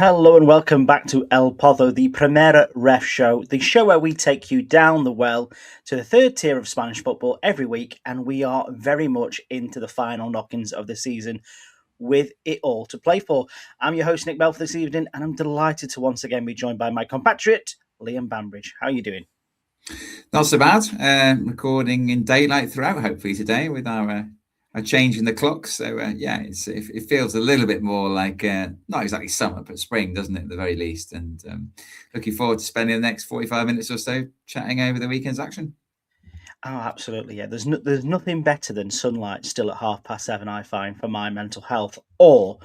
Hello and welcome back to El Pozo, the Primera REF show, the show where we take you down the well to the third tier of Spanish football every week, and we are very much into the final knockings of the season with it all to play for. I'm your host, Nick Bell, for this evening, and I'm delighted to once again be joined by my compatriot, Liam Banbridge. How are you doing? Not so bad. Recording in daylight throughout, hopefully, today with our change in the clock. So, it feels a little bit more like not exactly summer, but spring, doesn't it, at the very least? And looking forward to spending the next 45 minutes or so chatting over the weekend's action. Oh, absolutely, yeah. There's nothing better than sunlight still at 7:30, I find, for my mental health, or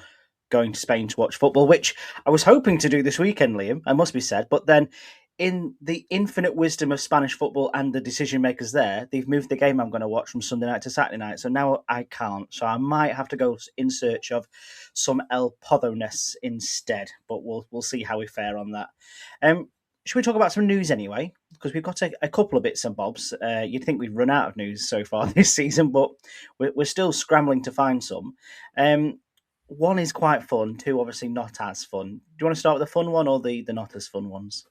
going to Spain to watch football, which I was hoping to do this weekend, Liam, I must be said. But then, in the infinite wisdom of Spanish football and the decision makers there, they've moved the game I'm going to watch from Sunday night to Saturday night. So now I can't. So I might have to go in search of some El Pozo-ness instead. But we'll see how we fare on that. Should we talk about some news anyway? Because we've got a couple of bits and bobs. You'd think we've run out of news so far this season, but we're still scrambling to find some. One is quite fun, two obviously not as fun. Do you want to start with the fun one or the not as fun ones?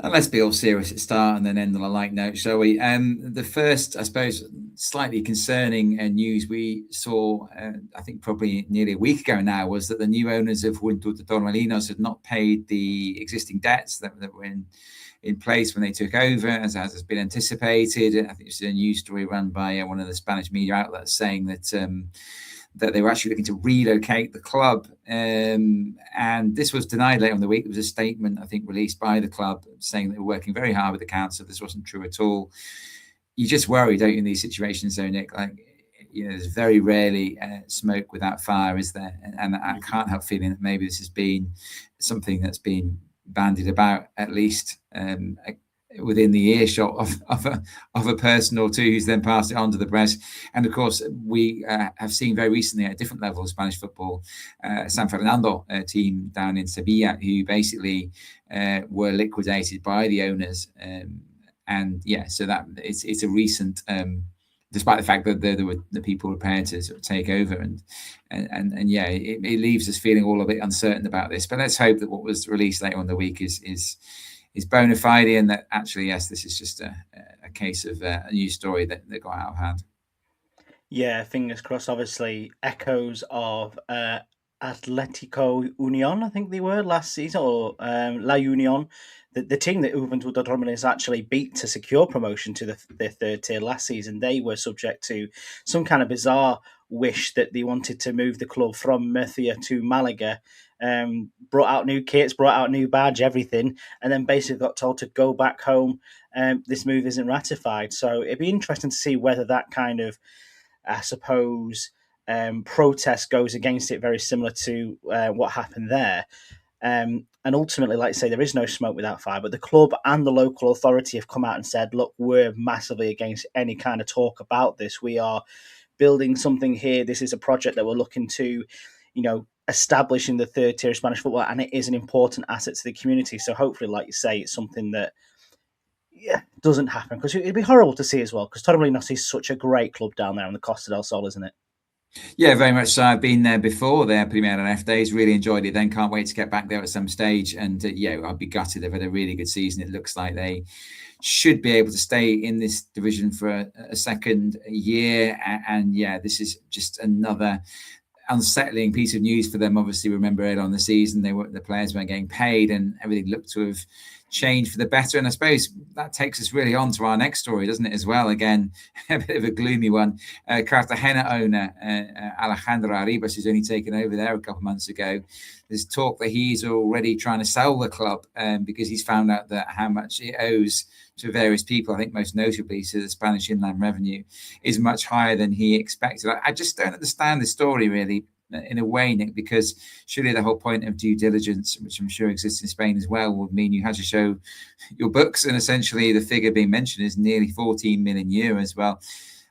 Let's be all serious at start and then end on a light note, shall we? The first, I suppose, slightly concerning news we saw, I think probably nearly a week ago now, was that the new owners of Juventud de Torremolinos had not paid the existing debts that were in place when they took over, as has been anticipated. I think it's a news story run by one of the Spanish media outlets saying that they were actually looking to relocate the club. And this was denied later in the week. There was a statement, I think, released by the club saying they were working very hard with the council. This wasn't true at all. You just worry, don't you, in these situations, though, Nick? Like, there's very rarely smoke without fire, is there? And I can't help feeling that maybe this has been something that's been bandied about, at least within the earshot of a person or two who's then passed it on to the press. And of course, we have seen very recently at a different level of Spanish football, San Fernando, a team down in Sevilla, who basically were liquidated by the owners. So that it's a recent, despite the fact that there were the people prepared to sort of take over, it leaves us feeling all a bit uncertain about this. But let's hope that what was released later on the week is bona fide, and that actually, yes, this is just a case of a news story that got out of hand. Yeah, fingers crossed. Obviously, echoes of Atletico Union, I think they were last season, or La Union, the team that Juventud de Torremolinos actually beat to secure promotion to the third tier last season. They were subject to some kind of bizarre wish that they wanted to move the club from Murcia to Malaga. Brought out new kits, brought out new badge, everything, and then basically got told to go back home. This move isn't ratified. So it'd be interesting to see whether that kind of, I suppose, protest goes against it, very similar to what happened there. And ultimately, like I say, there is no smoke without fire, but the club and the local authority have come out and said, look, we're massively against any kind of talk about this. We are building something here. This is a project that we're looking to, establish in the third tier of Spanish football, and it is an important asset to the community. So hopefully, like you say, it's something that doesn't happen, because it'd be horrible to see as well, because Torremolinos is such a great club down there on the Costa del Sol, isn't it? Yeah, very much so. I've been there before, their Primera RFEF days. Really enjoyed it then. Can't wait to get back there at some stage. And I'd be gutted. They've had a really good season. It looks like they should be able to stay in this division for a second year. And this is just another unsettling piece of news for them. Obviously, remember earlier on the season, the players weren't getting paid, and everything looked to have changed for the better. And I suppose that takes us really on to our next story, doesn't it, as well? Again, a bit of a gloomy one. Cartagena owner Alejandro Arribas, who's only taken over there a couple of months ago. There's talk that he's already trying to sell the club because he's found out that how much it owes to various people, I think most notably to the Spanish Inland Revenue, is much higher than he expected. I just don't understand the story really, in a way, Nick, because surely the whole point of due diligence, which I'm sure exists in Spain as well, would mean you had to show your books, and essentially the figure being mentioned is nearly 14 million euros. Well,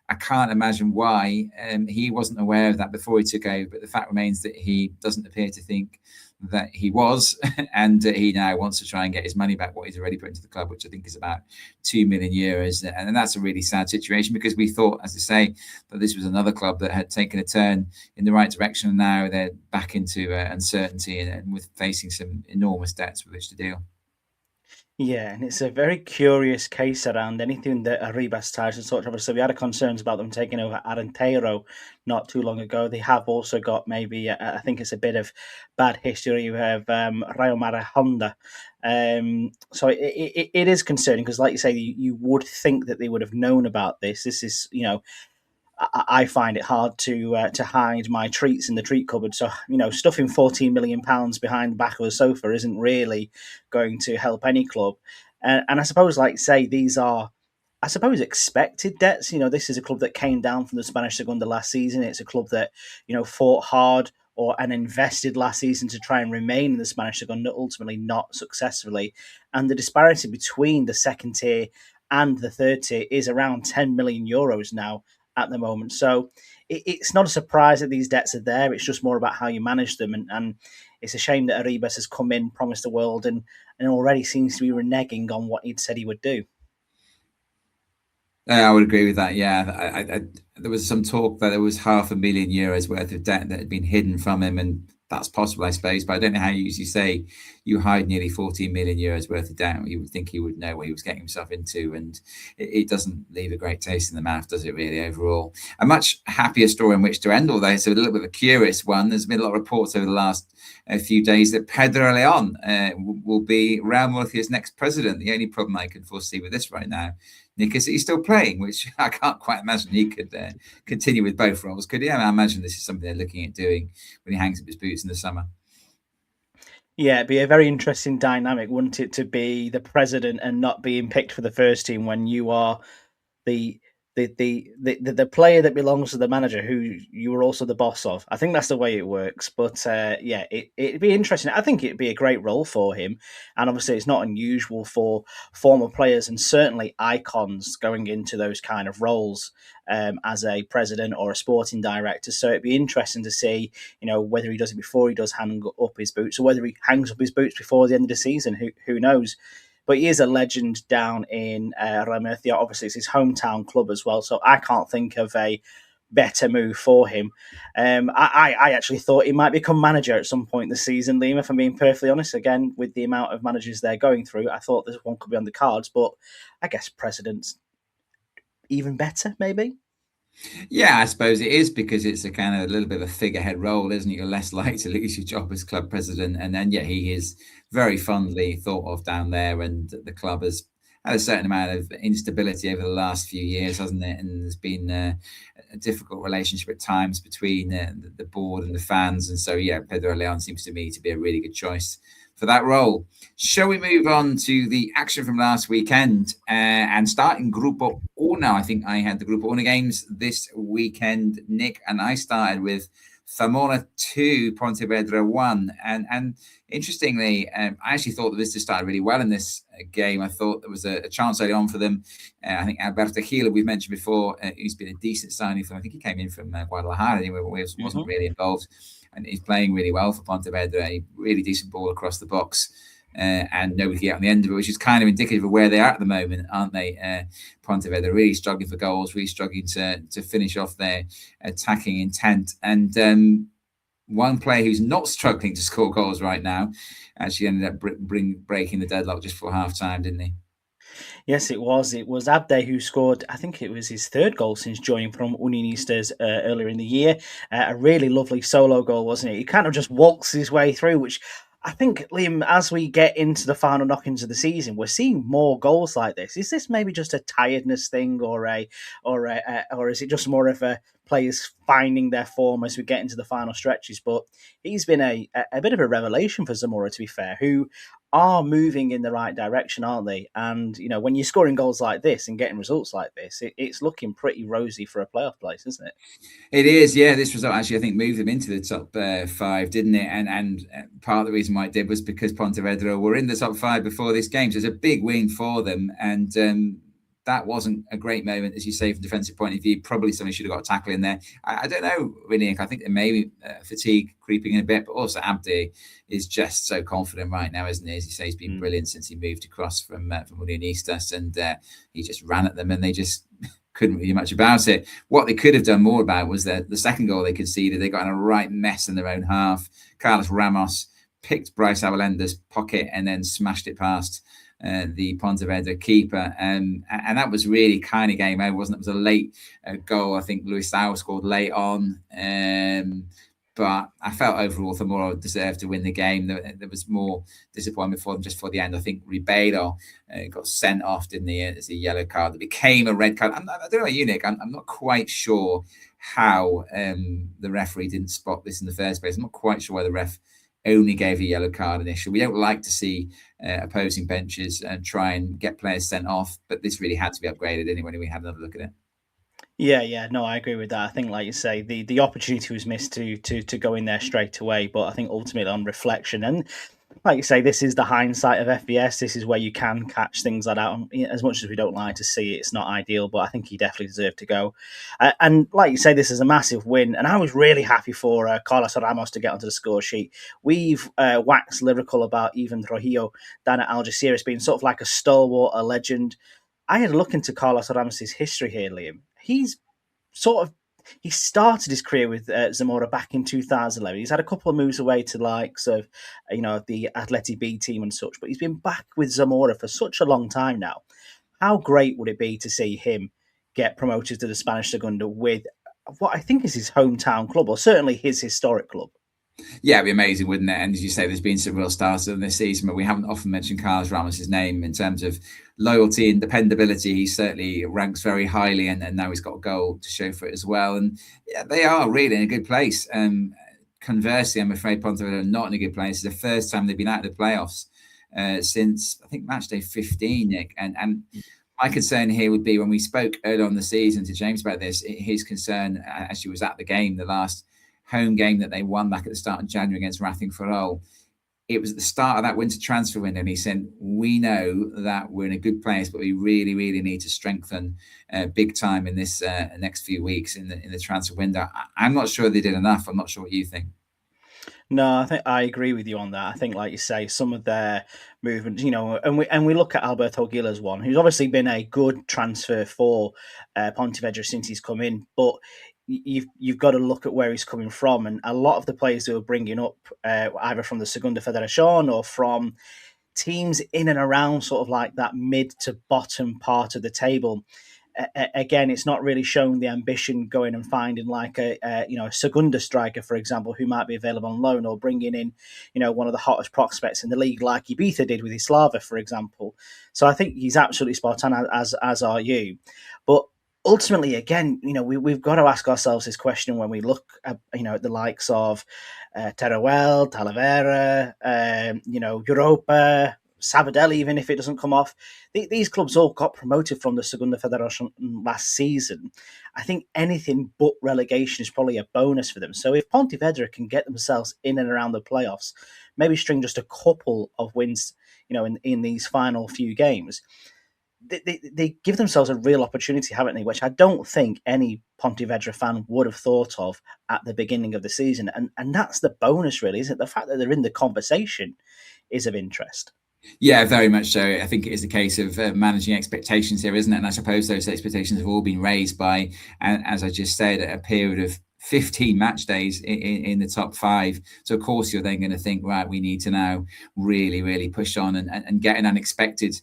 I can't imagine why he wasn't aware of that before he took over. But the fact remains that he doesn't appear to think that he was, and he now wants to try and get his money back, what he's already put into the club, which I think is about €2 million. And that's a really sad situation, because we thought, as I say, that this was another club that had taken a turn in the right direction, and now they're back into uncertainty and with facing some enormous debts with which to deal. Yeah, and it's a very curious case around anything that Arribas ties and such. Obviously, we had concerns about them taking over Arenteiro not too long ago. They have also got maybe, I think it's a bit of bad history with Rayo Honda. So it is concerning, because, like you say, you would think that they would have known about this. This is, I find it hard to hide my treats in the treat cupboard. So, stuffing £14 million behind the back of a sofa isn't really going to help any club. And I suppose, like say, these are, I suppose, expected debts. This is a club that came down from the Spanish Segunda last season. It's a club that fought hard and invested last season to try and remain in the Spanish Segunda, ultimately not successfully. And the disparity between the second tier and the third tier is around €10 million now at the moment. So it's not a surprise that these debts are there. It's just more about how you manage them. And it's a shame that Arribas has come in, promised the world, and already seems to be reneging on what he'd said he would do. I would agree with that. Yeah, there was some talk that there was €500,000 worth of debt that had been hidden from him, and that's possible, I suppose. But I don't know how you usually say you hide nearly €14 million worth of debt. You would think he would know what he was getting himself into, and it doesn't leave a great taste in the mouth, does it? Really, overall, a much happier story in which to end all this. So a little bit of a curious one. There's been a lot of reports over the last few days that Pedro Leon will be Real Murcia's next president. The only problem I can foresee with this right now, Nick, is that he's still playing, which I can't quite imagine he could continue with both roles, could he? I imagine this is something they're looking at doing when he hangs up his boots in the summer. Yeah, it'd be a very interesting dynamic, wouldn't it, to be the president and not being picked for the first team when you are the the player that belongs to the manager who you were also the boss of. I think that's the way it works. But yeah, it'd be interesting. I think it'd be a great role for him, and obviously it's not unusual for former players and certainly icons going into those kind of roles as a president or a sporting director. So it'd be interesting to see, whether he does it before he does hang up his boots, or whether he hangs up his boots before the end of the season. Who knows? But he is a legend down in Real Madrid. Obviously, it's his hometown club as well. So I can't think of a better move for him. I actually thought he might become manager at some point this season, Liam, if I'm being perfectly honest. Again, with the amount of managers they're going through, I thought this one could be on the cards. But I guess president's even better, maybe. Yeah, I suppose it is, because it's a kind of a little bit of a figurehead role, isn't it? You're less likely to lose your job as club president. And then, yeah, he is very fondly thought of down there, and the club has had a certain amount of instability over the last few years, hasn't it? And there's been a difficult relationship at times between the board and the fans. And so, yeah, Pedro Leon seems to me to be a really good choice for that role. Shall we move on to the action from last weekend and start in Grupo Uno? I think I had the Grupo Uno games this weekend, Nick, and I started with Zamora 2, Pontevedra 1. And interestingly, I actually thought the visitors started really well in this game. I thought there was a chance early on for them. I think Alberto Gil, we've mentioned before, he's been a decent signing for them. I think he came in from Guadalajara anyway, but wasn't really involved. And he's playing really well for Pontevedra. A really decent ball across the box. And nobody can get on the end of it, which is kind of indicative of where they are at the moment, aren't they? Pontevedra really struggling for goals, really struggling to finish off their attacking intent. And one player who's not struggling to score goals right now actually ended up breaking the deadlock just before half-time, didn't he? Yes, it was. It was Abde who scored, I think it was his third goal since joining from Unionistas earlier in the year. A really lovely solo goal, wasn't it? He kind of just walks his way through, which I think, Liam, as we get into the final knockings of the season, we're seeing more goals like this. Is this maybe just a tiredness thing, or is it just more of a players finding their form as we get into the final stretches? But he's been a bit of a revelation for Zamora, to be fair, who are moving in the right direction, aren't they? And, when you're scoring goals like this and getting results like this, it's looking pretty rosy for a playoff place, isn't it? It is, yeah. This result actually, I think, moved them into the top 5, didn't it? And part of the reason why it did was because Pontevedra were in the top 5 before this game. So it's a big win for them. And that wasn't a great moment, as you say, from a defensive point of view. Probably somebody should have got a tackle in there. I don't know, really. I think there may be fatigue creeping in a bit, but also Abdi is just so confident right now, isn't he? As you say, he's been brilliant since he moved across from Unionistas, and he just ran at them, and they just couldn't really do much about it. What they could have done more about was the second goal they conceded. They got in a right mess in their own half. Carlos Ramos picked Bryce Avalenda's pocket and then smashed it past the Pontevedra keeper, and that was really kind of game over, wasn't it? It was a late goal. I think Luis Sau scored late on, but I felt overall Zamora deserved to win the game. There was more disappointment for them just for the end. I think Ribeiro got sent off, didn't he, as a yellow card that became a red card. I don't know about you, Nick. I'm not quite sure how the referee didn't spot this in the first place. I'm not quite sure why the ref only gave a yellow card initially. We don't like to see opposing benches try and get players sent off, but this really had to be upgraded anyway when we had another look at it. Yeah, no, I agree with that. I think, like you say, the opportunity was missed to go in there straight away, but I think ultimately on reflection, and like you say, this is the hindsight of FBS. This is where you can catch things like that. As much as we don't like to see it, it's not ideal, but I think he definitely deserved to go. And like you say, this is a massive win, and I was really happy for Carlos Ramos to get onto the score sheet. We've waxed lyrical about Ivan Trujillo down at Algeciras being sort of like a stalwart, a legend. I had a look into Carlos Ramos's history here, Liam. He started his career with Zamora back in 2011. He's had a couple of moves away to the likes of, the Atleti B team and such, but he's been back with Zamora for such a long time now. How great would it be to see him get promoted to the Spanish Segunda with what I think is his hometown club, or certainly his historic club? Yeah, it'd be amazing, wouldn't it? And as you say, there's been some real stars in this season, but we haven't often mentioned Carlos Ramos' name in terms of loyalty and dependability. He certainly ranks very highly, and now he's got a goal to show for it as well. And yeah, they are really in a good place. Conversely, I'm afraid Pontevedra are not in a good place. It's the first time they've been out of the playoffs since, I think, match day 15, Nick. And my concern here would be, when we spoke earlier on the season to James about this, his concern actually was at the game, the last home game that they won back at the start of January against Racing Ferrol. It was at the start of that winter transfer window, and he said, we know that we're in a good place, but we really, really need to strengthen big time in this next few weeks in the transfer window. I'm not sure they did enough. I'm not sure what you think. No, I think I agree with you on that. I think, like you say, some of their movements, and we look at Alberto Gila's one, who's obviously been a good transfer for Pontevedra since he's come in, but you've got to look at where he's coming from, and a lot of the players who are bringing up either from the Segunda Federación or from teams in and around sort of like that mid to bottom part of the table. Again, it's not really showing the ambition going and finding like a Segunda striker, for example, who might be available on loan, or bringing in, one of the hottest prospects in the league, like Ibiza did with Islava, for example. So I think he's absolutely spot on, as are you. But ultimately, again, we've got to ask ourselves this question when we look at, at the likes of Teruel, Talavera, Europa, Sabadell, even if it doesn't come off. These clubs all got promoted from the Segunda Federación last season. I think anything but relegation is probably a bonus for them. So if Pontevedra can get themselves in and around the playoffs, maybe string just a couple of wins, in these final few games, they give themselves a real opportunity, haven't they? Which I don't think any Pontevedra fan would have thought of at the beginning of the season. And that's the bonus, really, isn't it? The fact that they're in the conversation is of interest. Yeah, very much so. I think it is a case of managing expectations here, isn't it? And I suppose those expectations have all been raised by, as I just said, a period of 15 match days in the top five. So, of course, you're then going to think, right, we need to now really, really push on and get an unexpected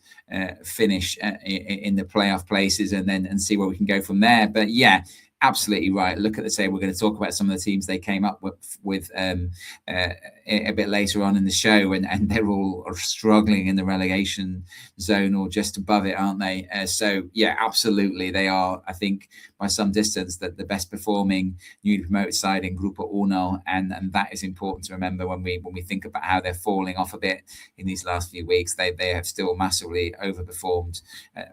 finish in the playoff places, and see where we can go from there. But yeah, absolutely right. Look at the table. We're going to talk about some of the teams they came up with a bit later on in the show, and they're all struggling in the relegation zone or just above it, aren't they? So yeah, absolutely, they are, I think, by some distance, the best performing newly promoted side in Grupo Uno, and that is important to remember when we think about how they're falling off a bit in these last few weeks. They have still massively overperformed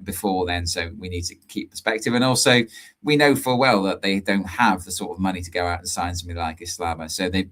before then, so we need to keep perspective. And also, we know full well that they don't have the sort of money to go out and sign somebody like Islava. So they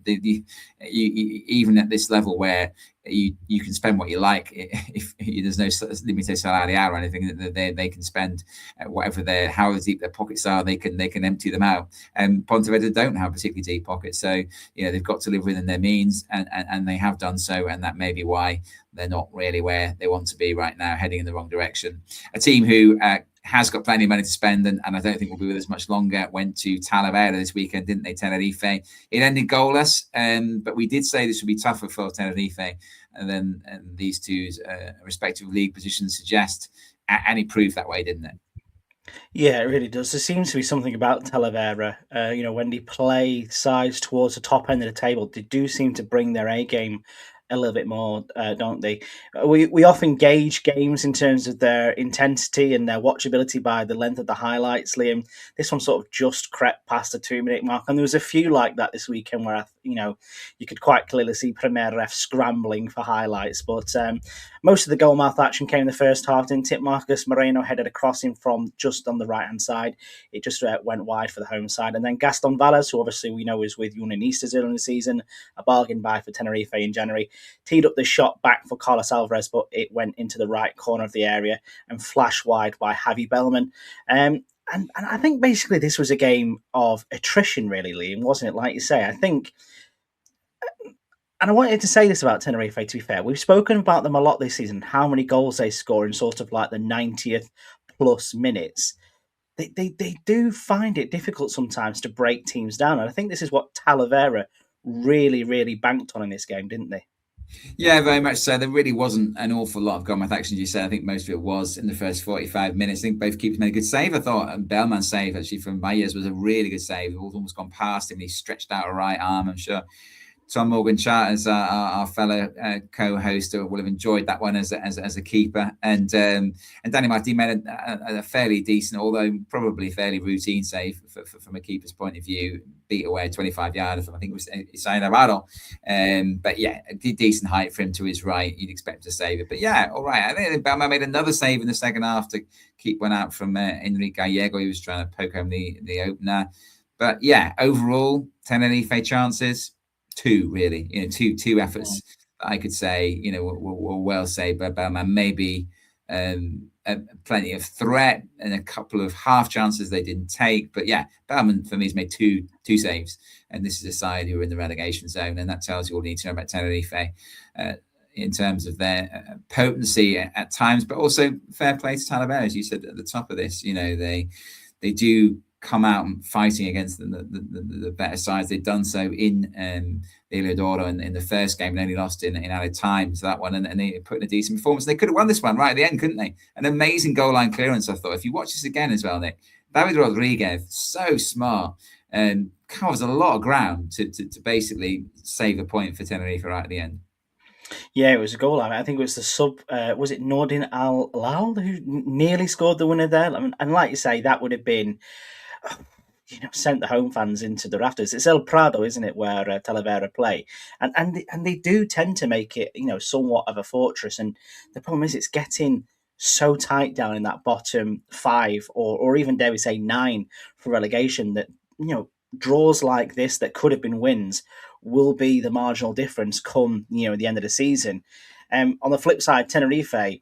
even at this level where you can spend what you like. If there's no limite salarial or anything, they can spend whatever however deep their pockets are, they can empty them out. And Pontevedra don't have particularly deep pockets, so they've got to live within their means, and they have done so, and that may be why they're not really where they want to be right now, heading in the wrong direction. A team who has got plenty of money to spend, and I don't think will be with us much longer, went to Talavera this weekend, didn't they, Tenerife? It ended goalless, but we did say this would be tougher for Tenerife, and these two's respective league positions suggest, and it proved that way, didn't it? Yeah, it really does. There seems to be something about Talavera. When they play sides towards the top end of the table, they do seem to bring their A game a little bit more, don't they? We often gauge games in terms of their intensity and their watchability by the length of the highlights, Liam. This one sort of just crept past the 2-minute mark, and there was a few like that this weekend where you could quite clearly see Primera RFEF scrambling for highlights. But most of the goalmouth action came in the first half, didn't it? Marcus Moreno headed a crossing from just on the right-hand side. It just went wide for the home side. And then Gaston Valles, who obviously we know is with Unionistas early in the season, a bargain buy for Tenerife in January, teed up the shot back for Carlos Alvarez, but it went into the right corner of the area and flashed wide by Javi Bellman. And I think basically this was a game of attrition, really, Liam, wasn't it? Like you say, I think... And I wanted to say this about Tenerife, to be fair. We've spoken about them a lot this season, how many goals they score in sort of like the 90th plus minutes. They do find it difficult sometimes to break teams down. And I think this is what Talavera really, really banked on in this game, didn't they? Yeah, very much so. There really wasn't an awful lot of goalmouth action, you said. I think most of it was in the first 45 minutes. I think both keepers made a good save. I thought Bellman's save, actually, from Barrios was a really good save. It was almost gone past him. He stretched out a right arm, I'm sure. Tom Morgan Charters, our fellow co-host, will have enjoyed that one as a keeper. And Danny Martin made a fairly decent, although probably fairly routine save from a keeper's point of view. Beat away a 25-yarder from, I think it was Isai Navarro. But yeah, a decent height for him to his right. You'd expect to save it. But yeah, all right. I think Belma made another save in the second half to keep one out from Enrique Gallego. He was trying to poke home the opener. But yeah, overall, Tenerife chances. Two, really, two efforts that I could say, were well saved by Bellman. Maybe plenty of threat and a couple of half chances they didn't take. But yeah, Bellman for me has made two saves, and this is a side who are in the relegation zone, and that tells you all you need to know about Tenerife in terms of their potency at times, but also fair play to Talavera, as you said at the top of this. They do come out fighting against the better sides. They've done so in the Eliodoro in the first game and only lost in added time to that one, and they put in a decent performance. They could have won this one right at the end, couldn't they? An amazing goal line clearance, I thought. If you watch this again as well, Nick, David Rodriguez, so smart, and covers a lot of ground to basically save a point for Tenerife right at the end. Yeah, it was a goal. I think it was the sub. Was it Nordin Al Lal who nearly scored the winner there? And like you say, that would have been, sent the home fans into the rafters. It's El Prado, isn't it, where Talavera play, and they do tend to make it, somewhat of a fortress. And the problem is, it's getting so tight down in that bottom 5, or even dare we say 9 for relegation, that draws like this that could have been wins will be the marginal difference come the end of the season. On the flip side, Tenerife,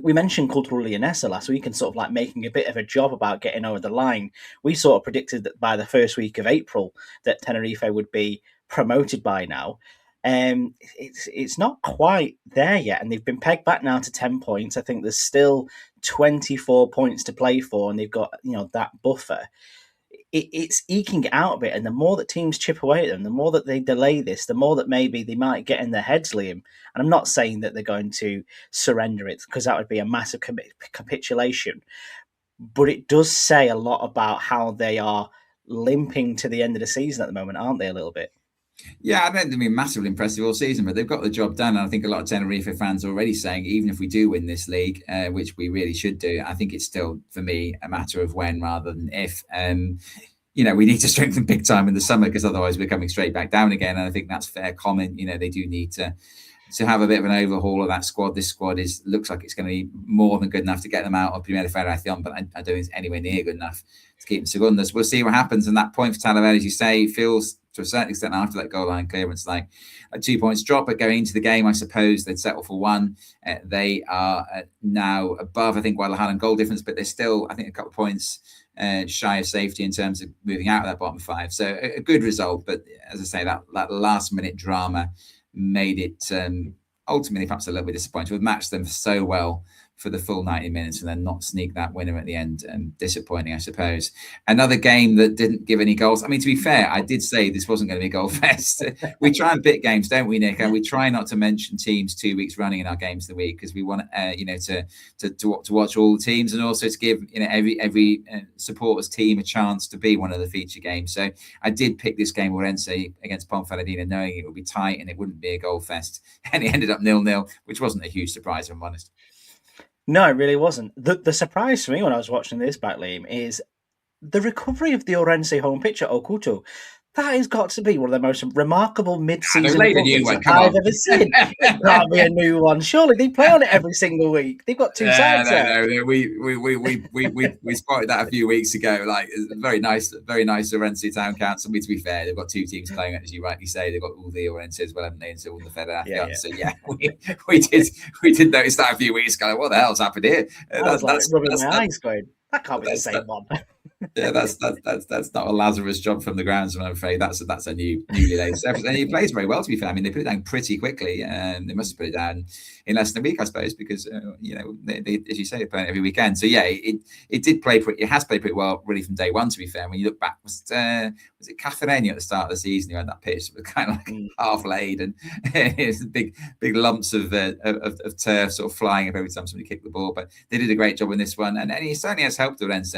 we mentioned Cultural Leonesa last week and sort of like making a bit of a job about getting over the line. We sort of predicted that by the first week of April that Tenerife would be promoted by now. It's not quite there yet, and they've been pegged back now to 10 points. I think there's still 24 points to play for, and they've got that buffer. It's eking it out a bit, and the more that teams chip away at them, the more that they delay this, the more that maybe they might get in their heads, Liam. And I'm not saying that they're going to surrender it, because that would be a massive capitulation. But it does say a lot about how they are limping to the end of the season at the moment, aren't they, a little bit? Yeah, I don't think they've been massively impressive all season, but they've got the job done. And I think a lot of Tenerife fans are already saying, even if we do win this league, which we really should do, I think it's still, for me, a matter of when rather than if. We need to strengthen big time in the summer, because otherwise we're coming straight back down again. And I think that's fair comment. They do need to have a bit of an overhaul of that squad. This squad looks like it's going to be more than good enough to get them out of Primera Federación, but I don't think it's anywhere near good enough to keep them segundas. We'll see what happens. And that point for Talavera, as you say, feels to a certain extent after that goal line clearance, like a 2 points drop. But going into the game, I suppose they'd settle for one. They are now above, I think, Guadalajara in goal difference, but they're still, I think, a couple of points shy of safety in terms of moving out of that bottom five. So a good result, but as I say, that last minute drama made it ultimately perhaps a little bit disappointing. We've matched them so well for the full 90 minutes and then not sneak that winner at the end. Disappointing, I suppose. Another game that didn't give any goals. I mean, to be fair, I did say this wasn't going to be a goal fest. We try and pick games, don't we, Nick? And we try not to mention teams 2 weeks running in our games of the week because we want to watch all the teams and also to give every supporters team a chance to be one of the feature games. So I did pick this game Orense against Ponferradina, knowing it would be tight and it wouldn't be a goal fest, and it ended up 0-0, which wasn't a huge surprise, if I'm honest. No, it really wasn't. The surprise for me when I was watching this back, Liam, is the recovery of the Orense home pitch at Okuto. That has got to be one of the most remarkable mid-season performances I've ever seen. It can't be a new one. Surely they play on it every single week. They've got two sides there. No. We spotted that a few weeks ago. Like, very nice Orense Town Council. To be fair, they've got two teams playing it, as you rightly say. They've got all the Orense as well, haven't they? And so all the Federación. So yeah, we did notice that a few weeks ago. What the hell's happened here? That's rubbing my eyes going, that can't be the same one. Yeah, that's not a Lazarus job from the grounds, I'm afraid. That's a newly laid surface. And he plays very well, to be fair. I mean, they put it down pretty quickly, and they must have put it down in less than a week, I suppose, because they, as you say, they play it every weekend. So yeah, it did play it has played pretty well really from day one, to be fair. When you look back, was it Cafereño at the start of the season who had that pitch that was kind of like half laid, and it's big lumps of turf sort of flying up every time somebody kicked the ball. But they did a great job in this one, and he certainly has helped Orense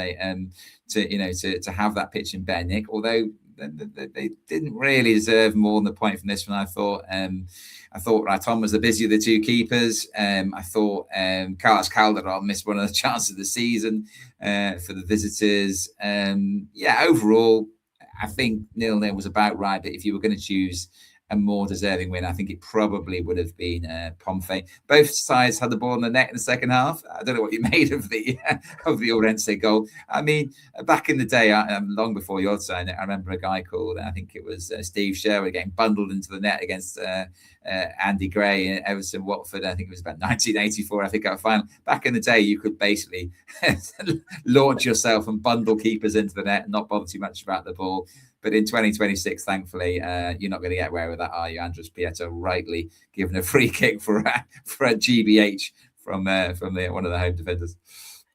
to have that pitch in better nick, although they didn't really deserve more than the point from this one. I thought Raton was the busier of the two keepers. I thought Carlos Calderon missed one of the chances of the season for the visitors. Overall, I think 0-0 was about right, but if you were going to choose a more deserving win, I think it probably would have been Ponfe. Both sides had the ball in the net in the second half. I don't know what you made of the Orense goal. I mean, back in the day, long before your time, I remember a guy called, I think it was Steve Sherwood, getting bundled into the net against Andy Gray and Everton Watford. I think it was about 1984. I think our final. Back in the day, you could basically launch yourself and bundle keepers into the net and not bother too much about the ball. But in 2026, thankfully, you're not going to get away with that, are you? Andres Prieto rightly given a free kick for a GBH from one of the home defenders.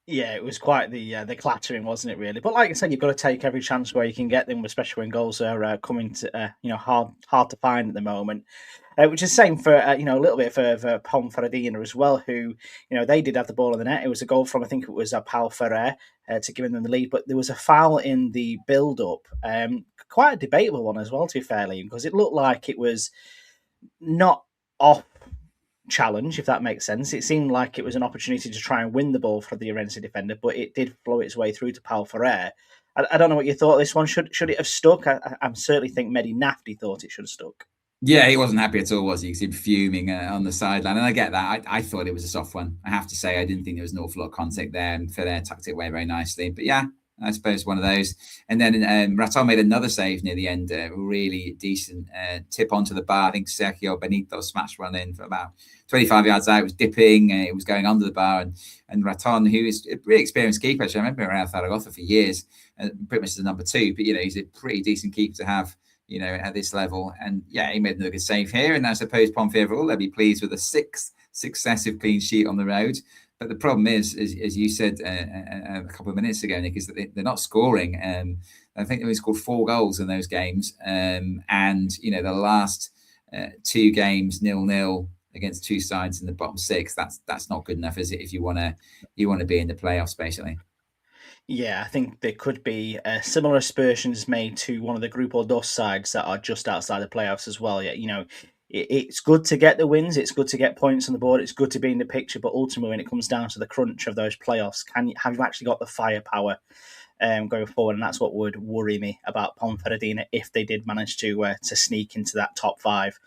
Yeah, it was quite the clattering, wasn't it, really? But like I said, you've got to take every chance where you can get them, especially when goals are coming to hard to find at the moment. Which is the same for a little bit for Ponferradina as well, who they did have the ball in the net. It was a goal from, I think it was Pau Ferrer to give them the lead, but there was a foul in the build-up, quite a debatable one as well, to be fair, Liam, because it looked like it was not off challenge, if that makes sense. It seemed like it was an opportunity to try and win the ball for the Orense defender, but it did flow its way through to Pau Ferrer. I don't know what you thought of this one. Should it have stuck? I certainly think Mehdi Nafti thought it should have stuck. Yeah, he wasn't happy at all, was he? He seemed fuming on the sideline. And I get that. I thought it was a soft one. I have to say, I didn't think there was an awful lot of contact there, and Ferrer tucked it away very nicely. But yeah, I suppose one of those. And then Raton made another save near the end, really decent tip onto the bar. I think Sergio Benito smashed one in from about 25 yards out. It was dipping, it was going under the bar. And Raton, who is a really experienced keeper, actually, I remember him around Zaragoza for years, pretty much the number two, but he's a pretty decent keeper to have at this level. And yeah, he made another good save here. And I suppose Ponferradina, they'll be pleased with a sixth successive clean sheet on the road. But the problem is, as you said a couple of minutes ago, Nick, is that they're not scoring. I think they only scored 4 goals in those games. And the last 2 games 0-0 against 2 sides in the bottom 6. That's not good enough, is it? If you want to be in the playoffs, basically. Yeah, I think there could be similar aspersions made to one of the Grupo Dos sides that are just outside the playoffs as well. Yeah, it's good to get the wins. It's good to get points on the board. It's good to be in the picture. But ultimately, when it comes down to the crunch of those playoffs, have you actually got the firepower going forward, and that's what would worry me about Ponferradina if they did manage to sneak into that top five.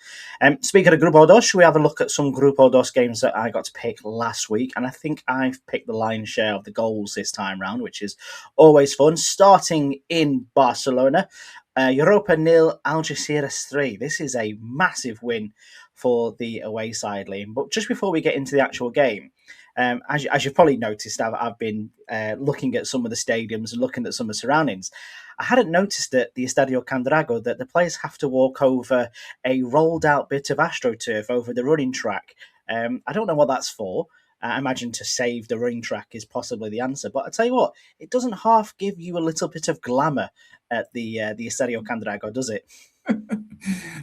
Speaking of Grupo Dos, we have a look at some Grupo Dos games that I got to pick last week, and I think I've picked the lion's share of the goals this time round, which is always fun. Starting in Barcelona, Europa 0, Algeciras 3. This is a massive win for the away side, Liam. But just before we get into the actual game, as you've probably noticed, I've been looking at some of the stadiums and looking at some of the surroundings. I hadn't noticed at the Estadio Candrago that the players have to walk over a rolled out bit of AstroTurf over the running track. I don't know what that's for. I imagine to save the running track is possibly the answer. But I tell you what, it doesn't half give you a little bit of glamour at the Estadio Candrago, does it?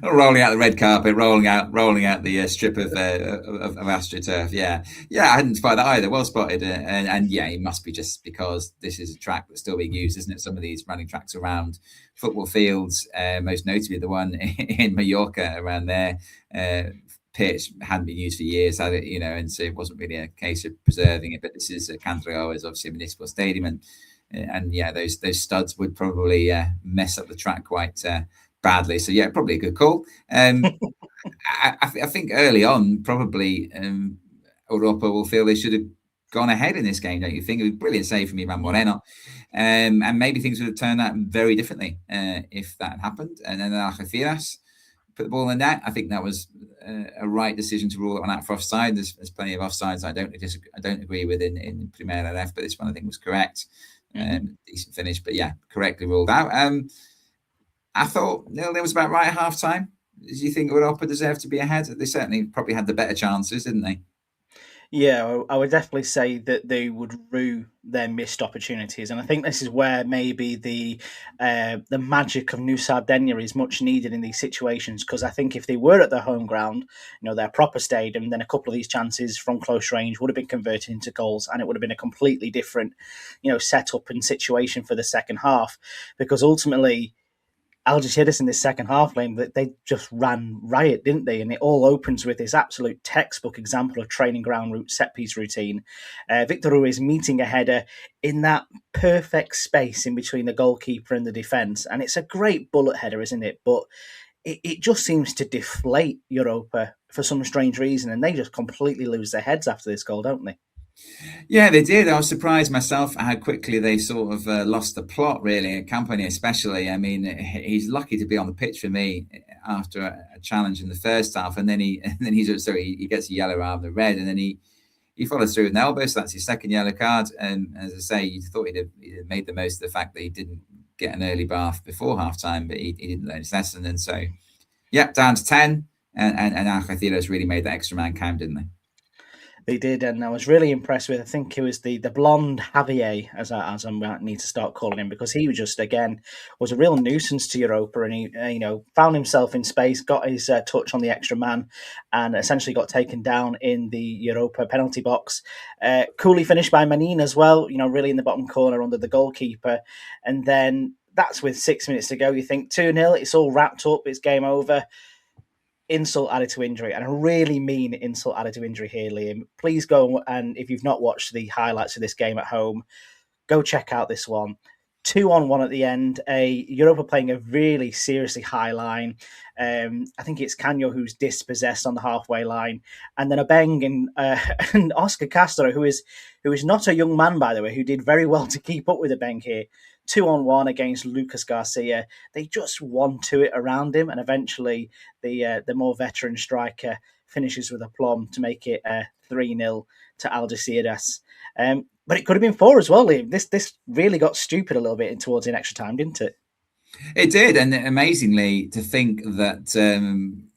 Rolling out the red carpet, rolling out the strip of AstroTurf. Yeah, I hadn't spotted that either. Well spotted, and yeah, it must be just because this is a track that's still being used, isn't it? Some of these running tracks around football fields, most notably the one in Mallorca around there. Pitch hadn't been used for years, had it, and so it wasn't really a case of preserving it. But this is Candrago, is obviously a municipal stadium, and yeah, those studs would probably mess up the track quite badly. So yeah, probably a good call. I think early on, probably Europa will feel they should have gone ahead in this game, don't you think? It was a brilliant save from Ivan Moreno. And maybe things would have turned out very differently if that had happened. And then Algeciras put the ball in the net. I think that was a right decision to rule that one out for offside. There's plenty of offsides I don't agree with in Primera RFEF, but this one I think was correct. Decent finish, but yeah, correctly ruled out. I thought 0-0 was about right at half time. Do you think Europa deserved to be ahead? They certainly probably had the better chances, didn't they? Yeah, I would definitely say that they would rue their missed opportunities, and I think this is where maybe the magic of New Sardinia is much needed in these situations. Because I think if they were at their home ground, their proper stadium, then a couple of these chances from close range would have been converted into goals, and it would have been a completely different, setup and situation for the second half. Because ultimately, Algeciras in this second half lane, they just ran riot, didn't they? And it all opens with this absolute textbook example of training ground route set piece routine. Victor Ruiz meeting a header in that perfect space in between the goalkeeper and the defence. And it's a great bullet header, isn't it? But it just seems to deflate Europa for some strange reason. And they just completely lose their heads after this goal, don't they? Yeah, they did. I was surprised myself how quickly they sort of lost the plot, really. Company especially. I mean, he's lucky to be on the pitch for me after a challenge in the first half, and then he gets a yellow rather than red, and then he follows through with an elbow, so that's his second yellow card. And as I say, you thought he'd have made the most of the fact that he didn't get an early bath before half time, but he didn't learn his lesson, and so yeah, down to 10, and Algeciras really made that extra man count, didn't they? They did, and I was really impressed with. I think it was the blonde Javier, as I need to start calling him, because he was just was a real nuisance to Europa, and he found himself in space, got his touch on the extra man, and essentially got taken down in the Europa penalty box. Coolly finished by Manin as well, really in the bottom corner under the goalkeeper, and then that's with 6 minutes to go. You think 2-0, it's all wrapped up, it's game over. Insult added to injury, and I really mean insult added to injury here, Liam. Please go, and if you've not watched the highlights of this game at home, go check out this one. 2-on-1 at the end. Europa playing a really seriously high line. I think it's Canio who's dispossessed on the halfway line, and then a bang and Oscar Castro, who is not a young man, by the way, who did very well to keep up with a bang here. 2-on-1 against Lucas Garcia. They just won to it around him, and eventually the more veteran striker finishes with aplomb to make it 3-0 to Algeciras. But it could have been 4 as well, Liam. This really got stupid a little bit towards the extra time, didn't it? It did, and amazingly to think that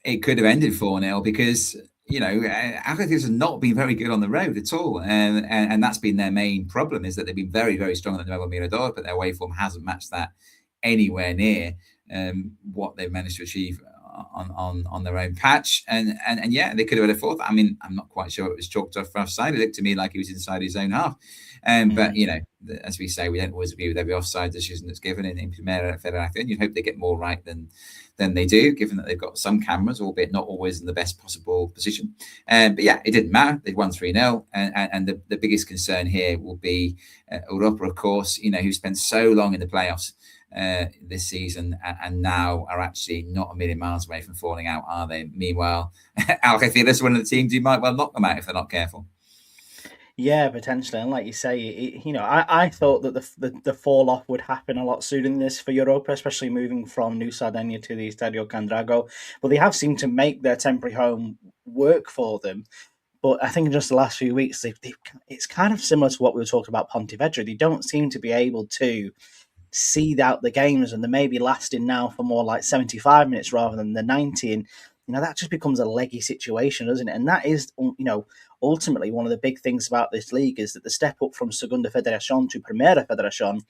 it could have ended 4-0 because Atleti has not been very good on the road at all, and that's been their main problem, is that they've been very, very strong at the Nuevo Mirador, but their away form hasn't matched that anywhere near what they've managed to achieve on their own patch, and yeah, they could have had a fourth. I mean, I'm not quite sure it was chalked off for offside. It looked to me like he was inside his own half. But you know, as we say, we don't always agree with every offside decision that's given in Primera RFEF. You hope they get more right than they do, given that they've got some cameras, albeit not always in the best possible position. But yeah, it didn't matter. They've won 3-0, and the biggest concern here will be Europa, of course. You know, who spent so long in the playoffs this season, and now are actually not a million miles away from falling out, are they? Meanwhile, Algeciras is one of the teams who might well knock them out if they're not careful. Yeah, potentially. And like you say, you know, I thought that the fall off would happen a lot sooner than this for Europa, especially moving from New Sardinia to the Estadio Can Drago. But they have seemed to make their temporary home work for them. But I think in just the last few weeks, it's kind of similar to what we were talking about Pontevedra. They don't seem to be able to see out the games, and they may be lasting now for more like 75 minutes rather than the 90. And, you know, that just becomes a leggy situation, doesn't it? And that is, you know, ultimately one of the big things about this league is that the step up from Segunda Federación to Primera Federación,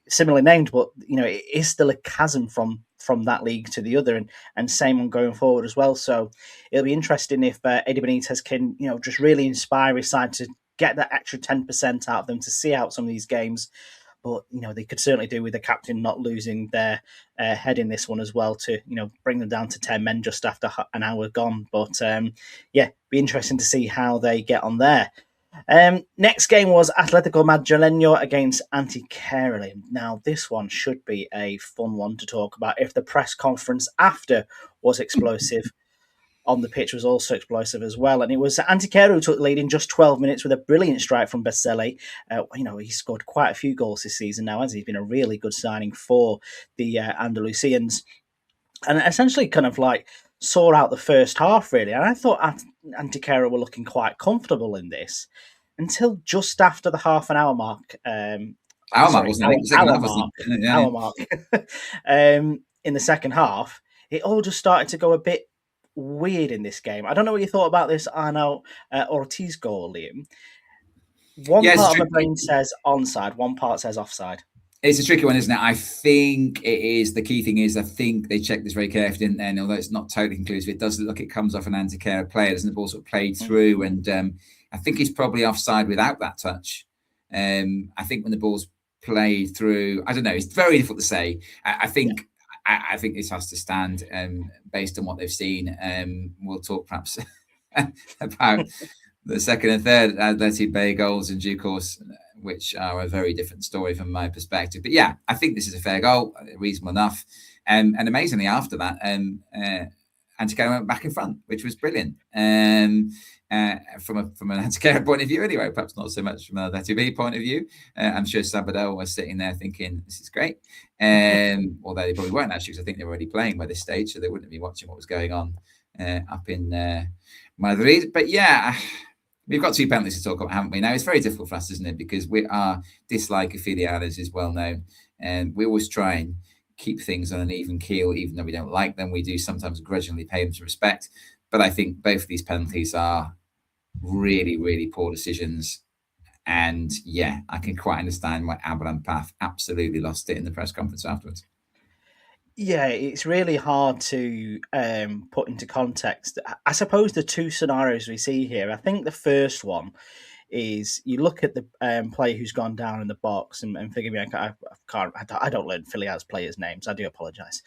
similarly named, but, you know, it is still a chasm from that league to the other, and same on going forward as well. So it'll be interesting if Eddie Benitez can, you know, just really inspire his side to get that extra 10% out of them to see out some of these games. But, you know, they could certainly do with the captain not losing their head in this one as well to, you know, bring them down to 10 men just after an hour gone. But, yeah, be interesting to see how they get on there. Next game was Atletico Madrileño against Antequera. Now, this one should be a fun one to talk about if the press conference after was explosive. On the pitch was also explosive as well. And it was Antequera who took the lead in just 12 minutes with a brilliant strike from Besele. You know, he scored quite a few goals this season now, as he's been a really good signing for the Andalusians. And essentially kind of like saw out the first half, really. And I thought Antequera were looking quite comfortable in this until just after the half an hour mark. Hour mark, wasn't it? Hour mark. In the second half, it all just started to go a bit weird in this game. I don't know what you thought about this Arnau Ortiz goal, Liam. One part of my brain says onside, one part says offside. It's a tricky one, isn't it? I think it is. The key thing is, I think they checked this very carefully, didn't they? And although it's not totally conclusive, it does look like it comes off an Antequera player, doesn't the ball sort of played through? And I think he's probably offside without that touch. I think when the ball's played through, I don't know. It's very difficult to say. I think. Yeah. I think this has to stand based on what they've seen. We'll talk perhaps about the second and third Atleti B goals in due course, which are a very different story from my perspective. But yeah, I think this is a fair goal, reasonable enough. And amazingly, after that, Antequera went back in front, which was brilliant. From an Antequera point of view, anyway, perhaps not so much from an Atleti B point of view. I'm sure Sabadell was sitting there thinking, this is great. Although they probably weren't actually, because I think they were already playing by this stage, so they wouldn't be watching what was going on up in Madrid. But yeah, we've got 2 penalties to talk about, haven't we? Now, it's very difficult for us, isn't it? Because our dislike of filiales is well known, and we always try and keep things on an even keel, even though we don't like them. We do sometimes grudgingly pay them some respect. But I think both of these penalties are really, really poor decisions. And yeah, I can quite understand why Abraham Paz absolutely lost it in the press conference afterwards. Yeah, it's really hard to put into context. I suppose the 2 scenarios we see here, I think the first one is you look at the player who's gone down in the box, and forgive me, I don't learn filials players' names. I do apologise,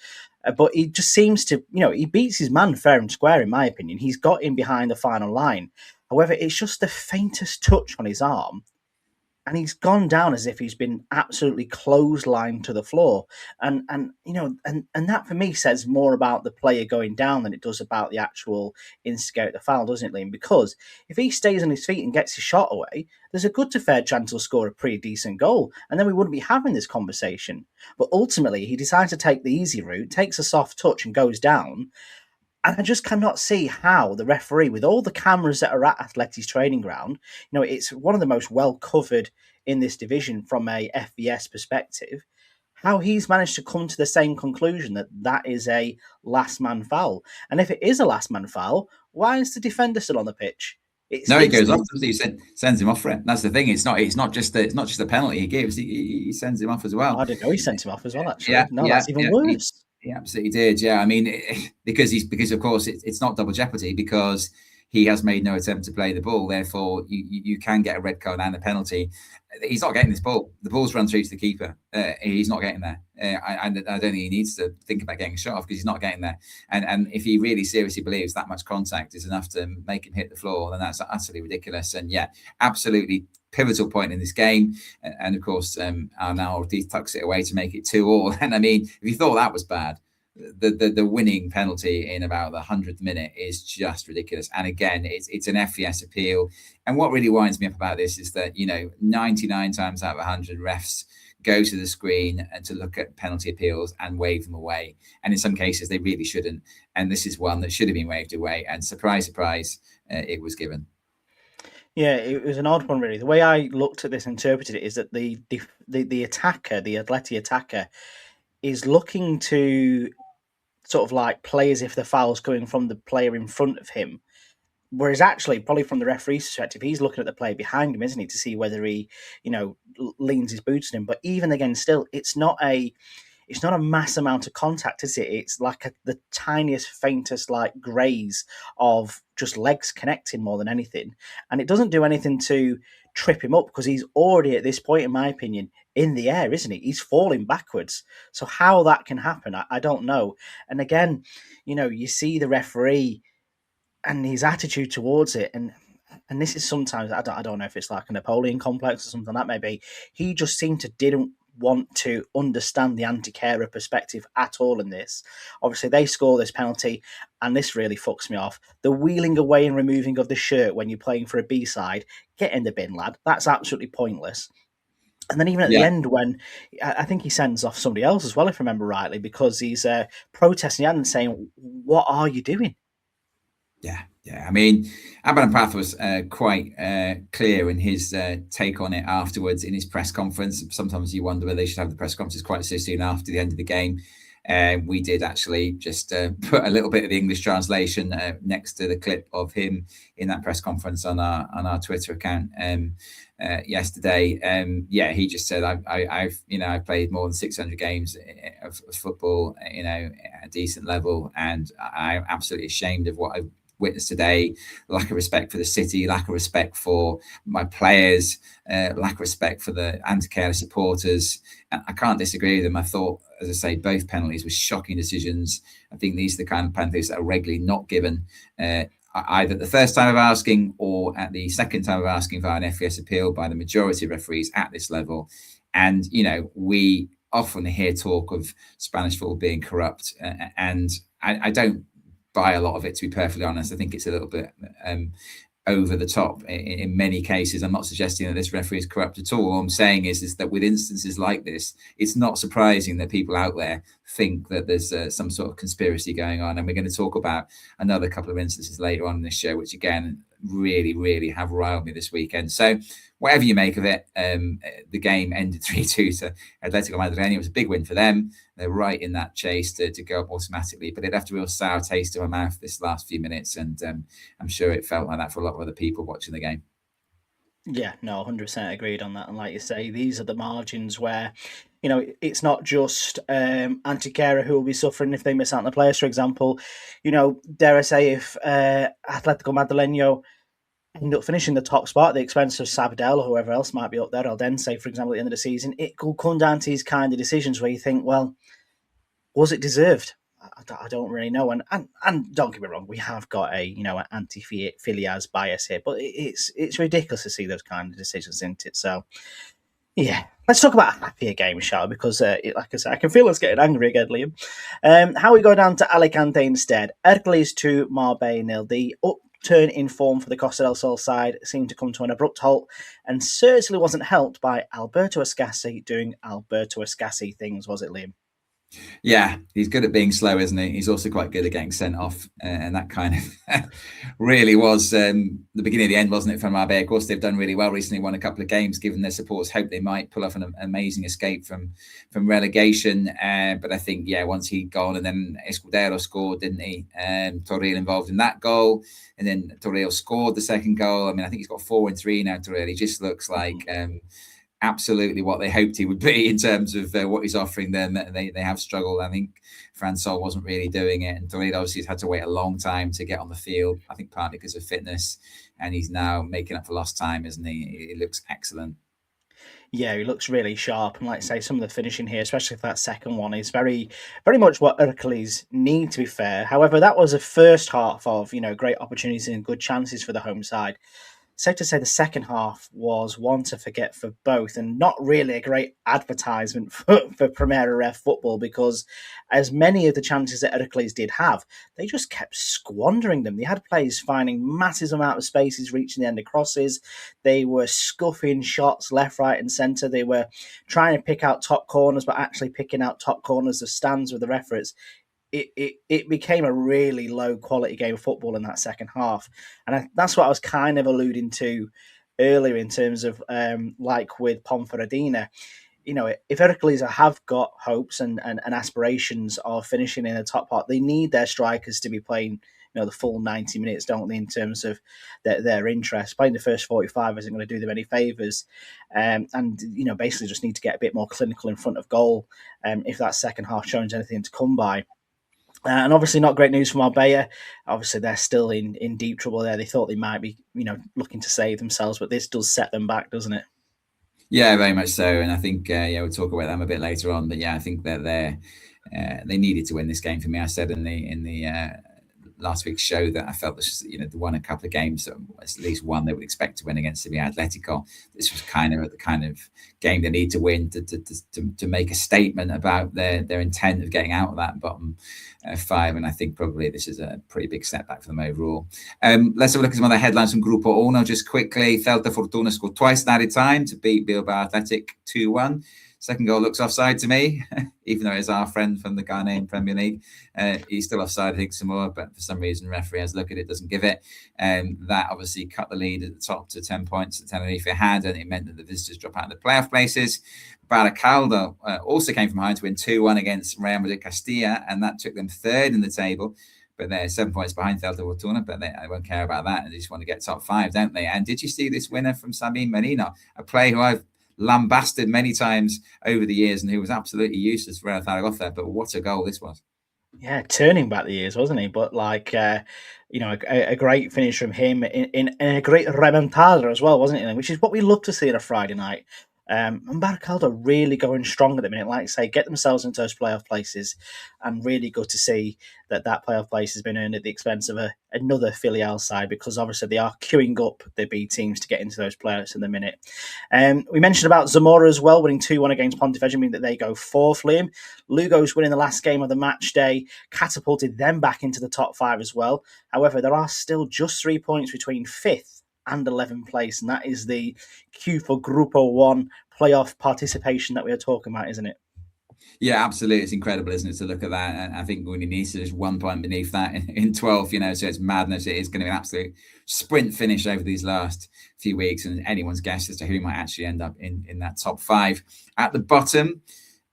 but he just seems to, you know, he beats his man fair and square, in my opinion. He's got in behind the final line. However, it's just the faintest touch on his arm, and he's gone down as if he's been absolutely clotheslined to the floor. And you know, and that for me says more about the player going down than it does about the actual instigate the foul, doesn't it, Liam? Because if he stays on his feet and gets his shot away, there's a good to fair chance he'll score a pretty decent goal, and then we wouldn't be having this conversation. But ultimately, he decides to take the easy route, takes a soft touch and goes down. And I just cannot see how the referee, with all the cameras that are at Atleti's training ground, you know, it's one of the most well covered in this division from a FVS perspective, how he's managed to come to the same conclusion that that is a last man foul. And if it is a last man foul, why is the defender still on the pitch? He goes off. He sends him off for it. That's the thing. It's not just the penalty he gives. He sends him off as well. I didn't know he sent him off as well. Actually, that's even worse. He absolutely did. Yeah, I mean, because of course it's not double jeopardy because he has made no attempt to play the ball. Therefore, you can get a red card and a penalty. He's not getting this ball. The ball's run through to the keeper. He's not getting there. I don't think he needs to think about getting shot off because he's not getting there. And if he really seriously believes that much contact is enough to make him hit the floor, then that's utterly ridiculous. And yeah, absolutely pivotal point in this game. And of course, Arnaldi tucks it away to make it 2-2. And I mean, if you thought that was bad, the winning penalty in about the 100th minute is just ridiculous. And again, it's an FES appeal. And what really winds me up about this is that, 99 times out of 100 refs go to the screen and to look at penalty appeals and wave them away. And in some cases, they really shouldn't. And this is one that should have been waved away. And surprise, surprise, it was given. Yeah, it was an odd one, really. The way I looked at this, interpreted it, is that the attacker, the Atleti attacker, is looking to sort of like play as if the foul's coming from the player in front of him. Whereas actually, probably from the referee's perspective, he's looking at the player behind him, isn't he, to see whether he, leans his boots on him. But even again, still, it's not a mass amount of contact, is it? It's like the tiniest, faintest, like graze of just legs connecting more than anything. And it doesn't do anything to trip him up because he's already at this point, in my opinion, in the air, isn't he? He's falling backwards. So how that can happen, I don't know. And again, you see the referee and his attitude towards it, and this is sometimes, I don't know if it's like a Napoleon complex or something, that may be. He just seemed to didn't want to understand the Antequera perspective at all in this. Obviously, they score this penalty, and this really fucks me off. The wheeling away and removing of the shirt when you're playing for a B-side, get in the bin, lad. That's absolutely pointless. And then even at the end, when I think he sends off somebody else as well, if I remember rightly, because he's protesting and saying, "What are you doing?" Yeah. I mean, Abraham Paz was quite clear in his take on it afterwards in his press conference. Sometimes you wonder whether they should have the press conference quite so soon after the end of the game. We did actually just put a little bit of the English translation next to the clip of him in that press conference on our Twitter account yesterday. He just said, I've played more than 600 games of football, at a decent level, and I'm absolutely ashamed of what I've witnessed today. Lack of respect for the city, lack of respect for my players, lack of respect for the Antequera supporters. I can't disagree with them. I thought, as I say, both penalties were shocking decisions. I think these are the kind of penalties that are regularly not given, either the first time of asking or at the second time of asking via an FES appeal by the majority of referees at this level. And, we often hear talk of Spanish football being corrupt, and I don't buy a lot of it, to be perfectly honest. I think it's a little bit over the top in many cases. I'm not suggesting that this referee is corrupt at all. All I'm saying is that with instances like this, it's not surprising that people out there think that there's some sort of conspiracy going on. And we're going to talk about another couple of instances later on in this show, which again really, really have riled me this weekend. So whatever you make of it, the game ended 3-2 to Atletico Madrid. It was a big win for them. They're right in that chase to go up automatically, but it left a real sour taste in my mouth this last few minutes, and I'm sure it felt like that for a lot of other people watching the game. Yeah, no, 100% agreed on that. And like you say, these are the margins where, it's not just Antequera who will be suffering if they miss out on the players, for example. Dare I say, if Atletico Madrileño end up finishing the top spot at the expense of Sabadell or whoever else might be up there, Aldense, for example, at the end of the season, it could come down to these kind of decisions where you think, well, was it deserved? I don't really know. And don't get me wrong, we have got a anti-filias bias here, but it's ridiculous to see those kind of decisions, isn't it? So yeah, let's talk about a happier game, shall we? Because like I said, I can feel us getting angry again, Liam. How we go down to Alicante instead. Hercules 2, Marbella 0. The upturn in form for the Costa del Sol side seemed to come to an abrupt halt, and certainly wasn't helped by Alberto Escassi doing Alberto Escassi things, was it, Liam? Yeah, he's good at being slow, isn't he? He's also quite good at getting sent off, and that kind of really was the beginning of the end, wasn't it, for Marbella? Of course, they've done really well recently, won a couple of games, given their supporters hope they might pull off an amazing escape from relegation. But I think, once he'd gone, and then Escudero scored, didn't he? Torreal involved in that goal, and then Torreal scored the second goal. I mean, I think he's got 4 and 3 now, Torreal. He just looks like absolutely what they hoped he would be in terms of what he's offering them. They have struggled. I think Fransol wasn't really doing it, and Toledo obviously has had to wait a long time to get on the field. I think partly because of fitness, and he's now making up for lost time, isn't he? He looks excellent. Yeah, he looks really sharp, and like I say, some of the finishing here, especially for that second one, is very, very much what Hercules need. To be fair, however, that was a first half of great opportunities and good chances for the home side. Safe to say the second half was one to forget for both, and not really a great advertisement for Primera RF football, because as many of the chances that Heracles did have, they just kept squandering them. They had players finding massive amount of spaces, reaching the end of crosses. They were scuffing shots left, right, and centre. They were trying to pick out top corners, but actually picking out top corners of stands with their efforts. It became a really low quality game of football in that second half, and that's what I was kind of alluding to earlier in terms of like with Ponferradina. If Heracles have got hopes and aspirations of finishing in the top part, they need their strikers to be playing the full 90 minutes, don't they, in terms of their interest. Playing the first 45 isn't going to do them any favours, and basically just need to get a bit more clinical in front of goal if that second half shows anything to come by. And obviously not great news for Marbella. Obviously they're still in deep trouble there. They thought they might be, looking to save themselves, but this does set them back, doesn't it? Yeah, very much so. And I think we'll talk about them a bit later on. But yeah, I think that they needed to win this game. For me, I said in the last week's show that I felt this, they won a couple of games, so at least one they would expect to win against Sevilla Atletico. This was kind of the kind of game they need to win to make a statement about their intent of getting out of that bottom five. And I think probably this is a pretty big setback for them overall. Let's have a look at some other headlines from Grupo Uno just quickly. Celta Fortuna scored twice in added time to beat Bilbao Athletic 2-1. Second goal looks offside to me, even though it's our friend from the Ghanaian Premier League. He's still offside, I think, some more, but for some reason, referee has a look at it, doesn't give it. That obviously cut the lead at the top to 10 points that Tenerife had, and it meant that the visitors drop out of the playoff places. Barakaldo also came from behind to win 2-1 against Real Madrid Castilla, and that took them third in the table. But they're 7 points behind Celta Fortuna, but I won't care about that. They just want to get top five, don't they? And did you see this winner from Sabin Merino, a player who I've lambasted many times over the years and who was absolutely useless for Real Zaragoza, but what a goal this was. Yeah, turning back the years, wasn't he? But a great finish from him in a great remontada as well, wasn't it? Which is what we love to see on a Friday night. And Barakaldo really going strong at the minute. Like I say, get themselves into those playoff places, and really good to see that playoff place has been earned at the expense of another filial side, because obviously they are queuing up the B teams to get into those playoffs in the minute. We mentioned about Zamora as well, winning 2-1 against Pontevedra, meaning that they go fourth. Liam Lugo's winning the last game of the match day catapulted them back into the top five as well. However, there are still just 3 points between fifth and 11th place, and that is the queue for Grupo 1 playoff participation that we are talking about, isn't it? Yeah, absolutely. It's incredible, isn't it, to look at that? And I think Udinese is 1 point beneath that in 12th, so it's madness. It is going to be an absolute sprint finish over these last few weeks, and anyone's guess as to who might actually end up in that top five. At the bottom,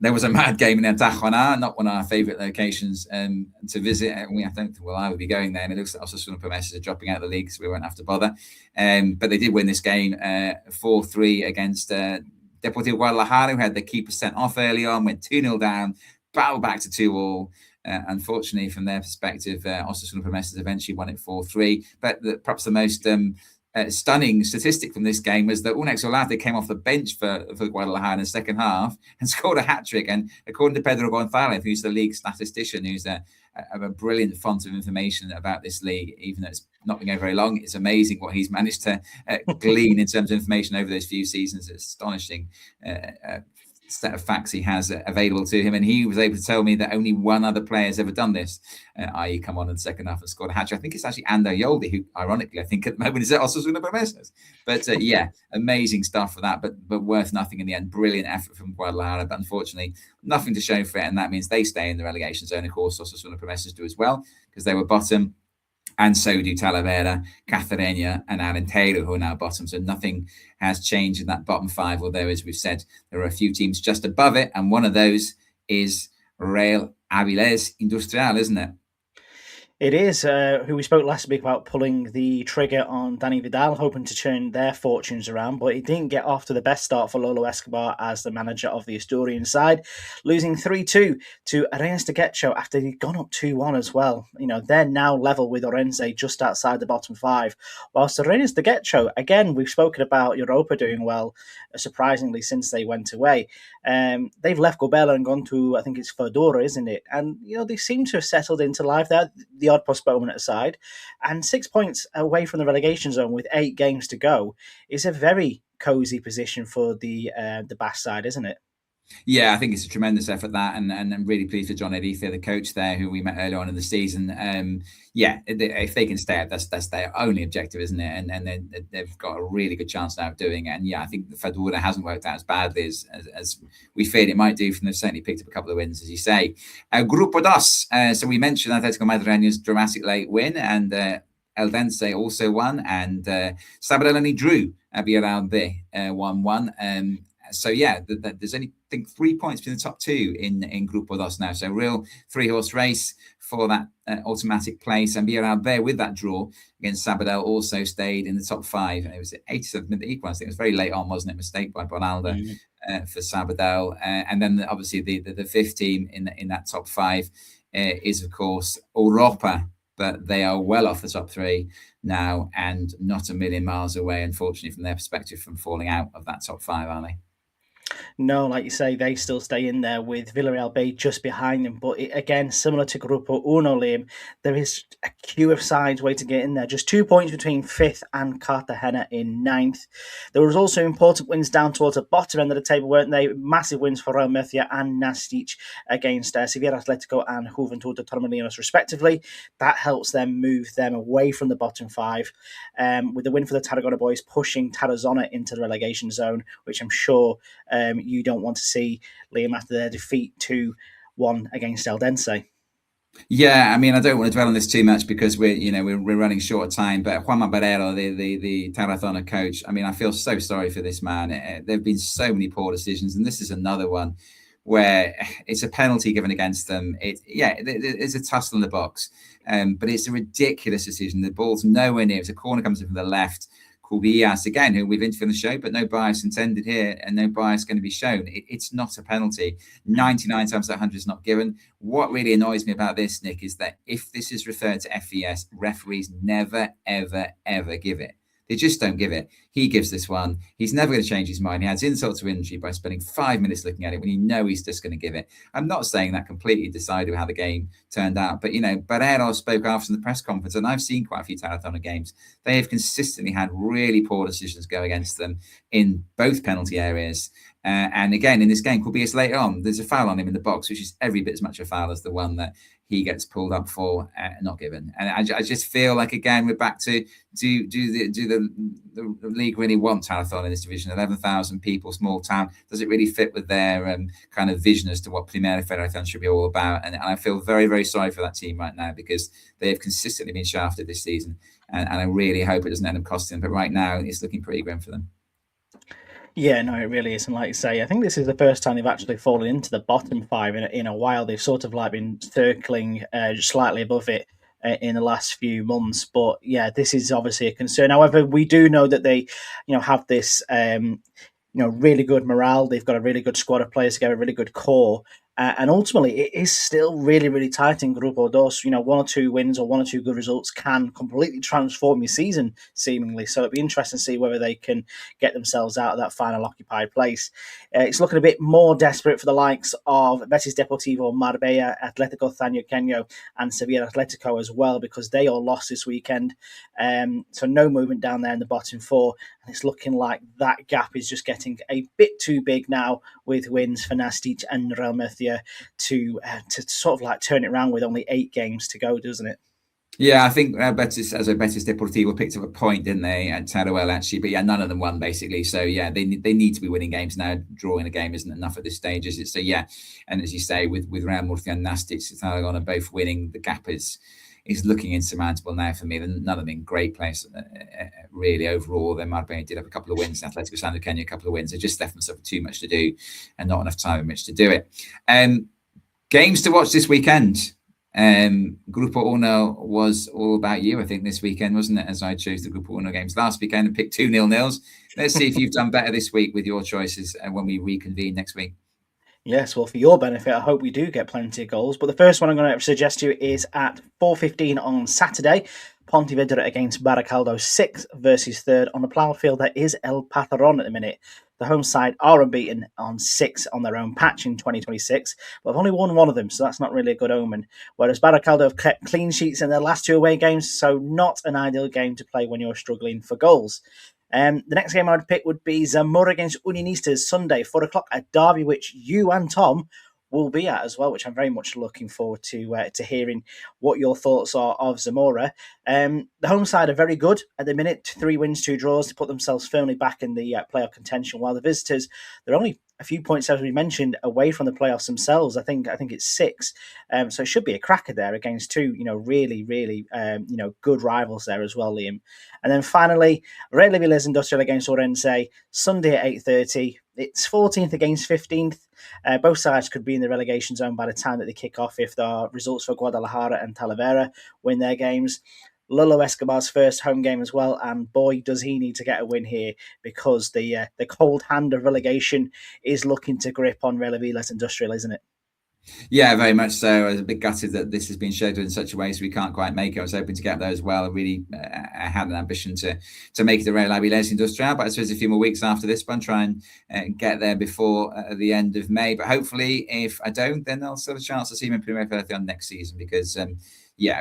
there was a mad game in Antequera, not one of our favourite locations to visit. I don't think I would be going there. And it looks like Osasuna Promesas are dropping out of the league, so we won't have to bother. But they did win this game 4-3 against Deportivo Guadalajara, who had the keeper sent off early on, went 2-0 down, battled back to 2-2. Unfortunately, from their perspective, Osasuna Promesas eventually won it 4-3. But perhaps the most stunning statistic from this game was that Unex Olarte came off the bench for Guadalajara in the second half and scored a hat-trick. And according to Pedro Gonzalez, who's the league statistician, who's a brilliant font of information about this league, even though it's not been going very long, it's amazing what he's managed to glean in terms of information over those few seasons. It's astonishing set of facts he has available to him, and he was able to tell me that only one other player has ever done this, i.e. come on in the second half and scored a hat-trick. I think it's actually Ando Yoldi, who ironically I think at the moment is at Osasuna Promesas. But yeah, amazing stuff for that, but worth nothing in the end. Brilliant effort from Guadalajara, but unfortunately nothing to show for it, and that means they stay in the relegation zone. Of course, Osasuna Promesas do as well, because they were bottom. And so do Talavera, Cacereña, and Antequera, who are now bottom. So nothing has changed in that bottom five, although, as we've said, there are a few teams just above it. And one of those is Real Avilés Industrial, isn't it? It is, who we spoke last week about pulling the trigger on Danny Vidal, hoping to turn their fortunes around, but it didn't get off to the best start for Lolo Escobar as the manager of the Asturian side, losing 3-2 to Arenas de Getxo after they'd gone up 2-1 as well. They're now level with Orense just outside the bottom five, whilst Arenas de Getxo, again, we've spoken about Europa doing well, surprisingly, since they went away. They've left Gobela and gone to, I think it's Fedora, isn't it? And, they seem to have settled into life there, the odd postponement aside. And 6 points away from the relegation zone with 8 games to go is a very cosy position for the Bass side, isn't it? Yeah, I think it's a tremendous effort that, and I'm really pleased for John Edith, the coach there, who we met earlier on in the season. Yeah, if they can stay up, that's their only objective, isn't it? And they've got a really good chance now of doing it. And yeah, I think the Fedora hasn't worked out as badly as we feared it might do. From they've certainly picked up a couple of wins, as you say. Grupo Dos. So we mentioned Atletico Madrileño's dramatic late win, and Eldense also won, and Sabadell only drew Villarreal B 1-1. So yeah, there's only, I think, 3 points between the top two in Grupo Dos now. So real 3-horse race for that automatic place. And Villarreal there with that draw against Sabadell also stayed in the top 5. It was 87th minute equal. I think it was very late on, wasn't it? Mistake by Barakaldo for Sabadell. And then obviously the fifth team in that top 5 is of course Europa. But they are well off the top 3 now and not a million miles away, unfortunately, from their perspective, from falling out of that top 5, are they? No, like you say, they still stay in there with Villarreal B just behind them. But again, similar to Grupo Uno, Liam, there is a queue of sides waiting to get in there. Just 2 points between 5th and Cartagena in 9th. There was also important wins down towards the bottom end of the table, weren't they? Massive wins for Real Murcia and Nastic against Sevilla Atletico and Juventud de Torremolinos, respectively. That helps them move them away from the bottom 5, with the win for the Tarragona boys pushing Tarazona into the relegation zone, which I'm sure you don't want to see, Liam, after their defeat 2-1 against Eldense. Yeah, I mean, I don't want to dwell on this too much because we're running short of time. But Juanma Barrero, the Tarazona coach, I mean, I feel so sorry for this man. There have been so many poor decisions, and this is another one where it's a penalty given against them. It's a tussle in the box, but it's a ridiculous decision. The ball's nowhere near. It's a corner comes in from the left. Cubillas, again, who we've interviewed on the show, but no bias intended here and no bias going to be shown. It's not a penalty. 99 times out of 100 is not given. What really annoys me about this, Nick, is that if this is referred to FES, referees never, ever, ever give it. They just don't give it. He gives this one. He's never going to change his mind. He adds insult to injury by spending 5 minutes looking at it when you know he's just going to give it. I'm not saying that completely decided how the game turned out, but, Barrero spoke after the press conference, and I've seen quite a few Tarazona games. They have consistently had really poor decisions go against them in both penalty areas. And again, in this game, Cubillas later on, there's a foul on him in the box, which is every bit as much a foul as the one that he gets pulled up for, not given. And I just feel like, again, we're back to do the league really want Tarazona in this division? 11,000 people, small town. Does it really fit with their kind of vision as to what Primera RFEF should be all about? And I feel very, very sorry for that team right now because they have consistently been shafted this season. And I really hope it doesn't end up costing them. But right now, it's looking pretty grim for them. Yeah, no, it really is. And like you say, I think this is the first time they've actually fallen into the bottom 5 in a while. They've sort of like been circling just slightly above it in the last few months. But yeah, this is obviously a concern. However, we do know that they, have this, really good morale. They've got a really good squad of players together, a really good core. And ultimately, it is still really, really tight in Grupo Dos. 1 or 2 wins or 1 or 2 good results can completely transform your season, seemingly. So it'd be interesting to see whether they can get themselves out of that final occupied place. It's looking a bit more desperate for the likes of Betis Deportivo, Marbella, Atlético Zañoqueño, and Sevilla Atletico as well, because they all lost this weekend. So no movement down there in the bottom 4. And it's looking like that gap is just getting a bit too big now with wins for Nastic and Real Murcia to sort of like turn it around with only 8 games to go, doesn't it? Yeah, I think Betis Deportivo picked up a point, didn't they, at Teruel, actually? But yeah, none of them won, basically. So yeah, they need to be winning games now. Drawing a game isn't enough at this stage, is it? So yeah, and as you say, with Real Murcia and Nastic, Tarragona both winning, the gap is looking insurmountable now for me. None of them in great place, really, overall. Then Marbella did have a couple of wins, Atletico Zañoqueño a couple of wins. They just left themselves too much to do and not enough time in which to do it. Games to watch this weekend. Grupo Uno was all about you, I think, this weekend, wasn't it? As I chose the Grupo Uno games last weekend and picked 2 0-0s. Let's see if you've done better this week with your choices when we reconvene next week. Yes, well, for your benefit, I hope we do get plenty of goals. But the first one I'm going to suggest to you is at 4:15 on Saturday. Pontevedra against Barakaldo, 6th versus 3rd. On the plough field, there is El Patron at the minute. The home side are unbeaten on 6 on their own patch in 2026, but they've only won one of them, so that's not really a good omen. Whereas Barakaldo have kept clean sheets in their last 2 away games, so not an ideal game to play when you're struggling for goals. The next game I would pick would be Zamora against Unionistas Sunday, 4 o'clock, a derby which you and Tom will be at as well, which I'm very much looking forward to hearing what your thoughts are of Zamora. The home side are very good at the minute, 3 wins, 2 draws to put themselves firmly back in the playoff contention, while the visitors, they're only a few points, as we mentioned, away from the playoffs themselves. I think it's 6, so it should be a cracker there against 2, really, good rivals there as well, Liam. And then finally, Real Madrid Industrial against Orense, Sunday at 8:30. It's 14th against 15th. Both sides could be in the relegation zone by the time that they kick off if there are results for Guadalajara and Talavera win their games. Lolo Escobar's first home game as well, and boy, does he need to get a win here because the cold hand of relegation is looking to grip on Real Madrid Industrial, isn't it? Yeah, very much so. I was a bit gutted that this has been scheduled in such a way so we can't quite make it. I was hoping to get there as well. I really had an ambition to make it the Real Madrid Industrial, but I suppose a few more weeks after this one, try and get there before the end of May. But hopefully, if I don't, then I'll still have a chance to see them in Primera RFEF on next season because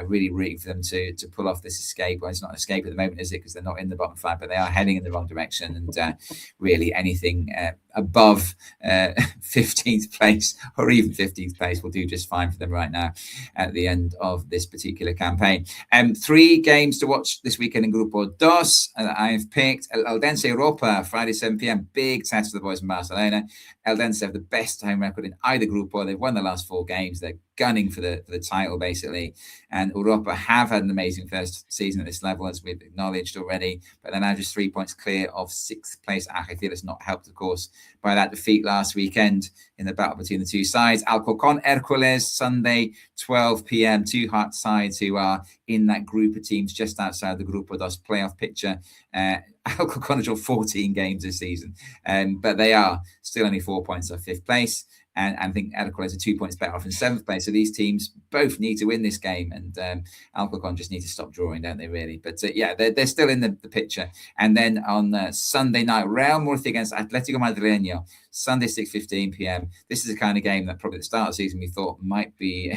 really rooting for them to pull off this escape. Well, it's not an escape at the moment, is it? Because they're not in the bottom 5, but they are heading in the wrong direction. And really anything above 15th place or even 15th place will do just fine for them right now at the end of this particular campaign. 3 games to watch this weekend in Grupo Dos. I've picked Eldense Europa, Friday 7 p.m. Big test for the boys from Barcelona. Eldense have the best home record in either Grupo. They've won the last 4 games. They're gunning for the title, basically. And Europa have had an amazing first season at this level, as we've acknowledged already, but they're now just 3 points clear of 6th place Argentinos, not helped, of course, by that defeat last weekend in the battle between the 2 sides. Alcorcon Hércules, Sunday, 12 p.m. 2 hot sides who are in that group of teams just outside the Grupo Dos playoff picture. Alcorcon have drawn 14 games this season, but they are still only 4 points off 5th place. And I think Hércules are 2 points better off in 7th place. So these teams both need to win this game. And Alcorcon just need to stop drawing, don't they, really? But they're still in the picture. And then on Sunday night, Real Murcia against Atlético Madrileño, Sunday, 6:15 p.m. This is the kind of game that probably at the start of the season we thought might be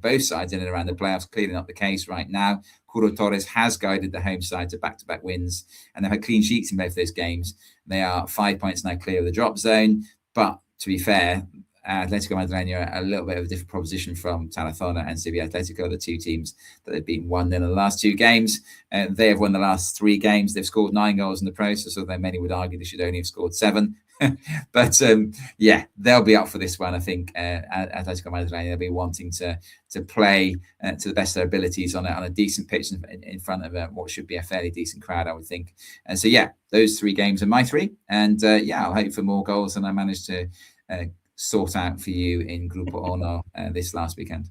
both sides in and around the playoffs. Clearly not the case right now. Curro Torres has guided the home side to back-to-back wins. And they've had clean sheets in both those games. They are 5 points now clear of the drop zone. But to be fair, Atlético Madrileño are a little bit of a different proposition from Talavera and Sevilla Atlético, the 2 teams that have beaten 1-0 in the last 2 games. They have won the last 3 games. They've scored 9 goals in the process, although many would argue they should only have scored 7. But they'll be up for this one. I think Atlético Madrileño, they'll be wanting to play to the best of their abilities on a decent pitch in front of what should be a fairly decent crowd, I would think. And so, those 3 games are my 3. And I'll hope for more goals than I managed to sort out for you in Grupo Uno this last weekend.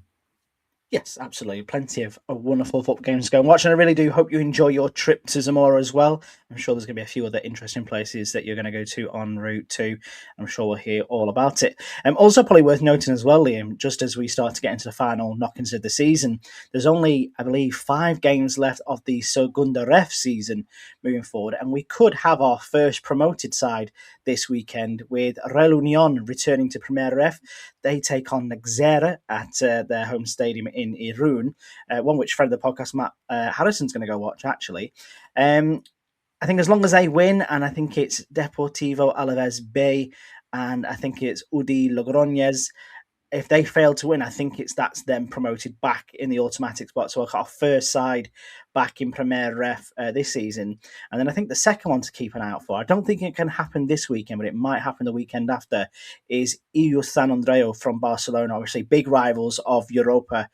Yes, absolutely. Plenty of wonderful football games to go and watch. And I really do hope you enjoy your trip to Zamora as well. I'm sure there's going to be a few other interesting places that you're going to go to en route to. I'm sure we'll hear all about it. Also, probably worth noting as well, Liam, just as we start to get into the final knockings of the season, there's only, I believe, 5 games left of the Segunda Ref season moving forward. And we could have our first promoted side this weekend with Real Unión returning to Primera RFEF. They take on Nexera at their home stadium in Irún, one which friend of the podcast, Matt Harrison's going to go watch, actually. I think as long as they win, and I think it's Deportivo Alaves B, and I think it's Udi Logroñez, if they fail to win, I think that's them promoted back in the automatic spot. So I've got our first side back in Primera RFEF this season. And then I think the second one to keep an eye out for, I don't think it can happen this weekend, but it might happen the weekend after, is EU San Andreu from Barcelona. Obviously, big rivals of Europa.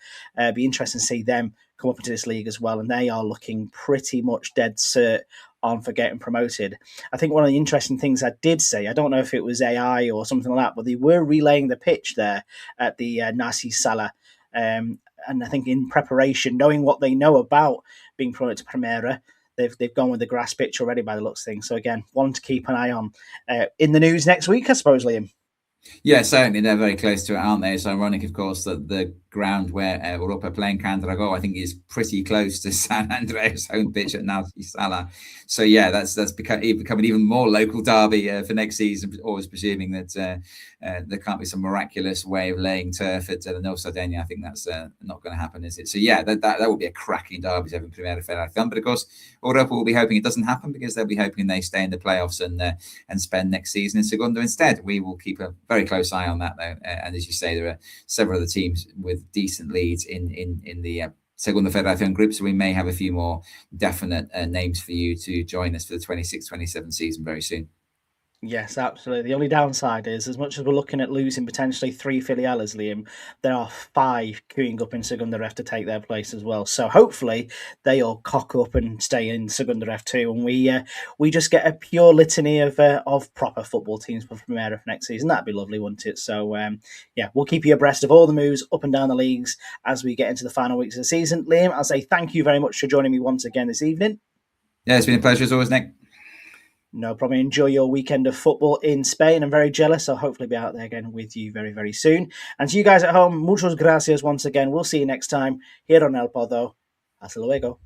Be interesting to see them come up into this league as well. And they are looking pretty much dead cert on for getting promoted. I think one of the interesting things I did say, I don't know if it was AI or something like that, but they were relaying the pitch there at the Nasi Sala and I think in preparation, knowing what they know about being promoted to Primera, they've gone with the grass pitch already by the looks of things. So again, one to keep an eye on. In the news next week, I suppose, Liam. Yeah, certainly they're very close to it, aren't they? It's ironic, of course, that the ground where Europa are playing Can Dragó, I think, is pretty close to San Andreas' home pitch at Nalty Sala. So yeah, that's become an even more local derby for next season. Always presuming that there can't be some miraculous way of laying turf at the Nova Sardinia. I think that's not going to happen, is it? So yeah, that will be a cracking derby to have in Primera Federación. But of course, Europa will be hoping it doesn't happen because they'll be hoping they stay in the playoffs and spend next season in Segunda instead. We will keep a very close eye on that, though. And as you say, there are several other teams with decent leads in the Segunda Federación group, so we may have a few more definite names for you to join us for the 26-27 season very soon. Yes, absolutely. The only downside is, as much as we're looking at losing potentially 3 filiales, Liam, there are 5 queuing up in Segunda Ref to take their place as well. So hopefully they all cock up and stay in Segunda Ref too, and we just get a pure litany of proper football teams for Primera for next season. That'd be lovely, wouldn't it? So yeah, we'll keep you abreast of all the moves up and down the leagues as we get into the final weeks of the season. Liam, I'll say thank you very much for joining me once again this evening. Yeah, it's been a pleasure as always, Nick. No problem. Enjoy your weekend of football in Spain. I'm very jealous. I'll hopefully be out there again with you very, very soon. And to you guys at home, muchas gracias once again. We'll see you next time here on El Podo. Hasta luego.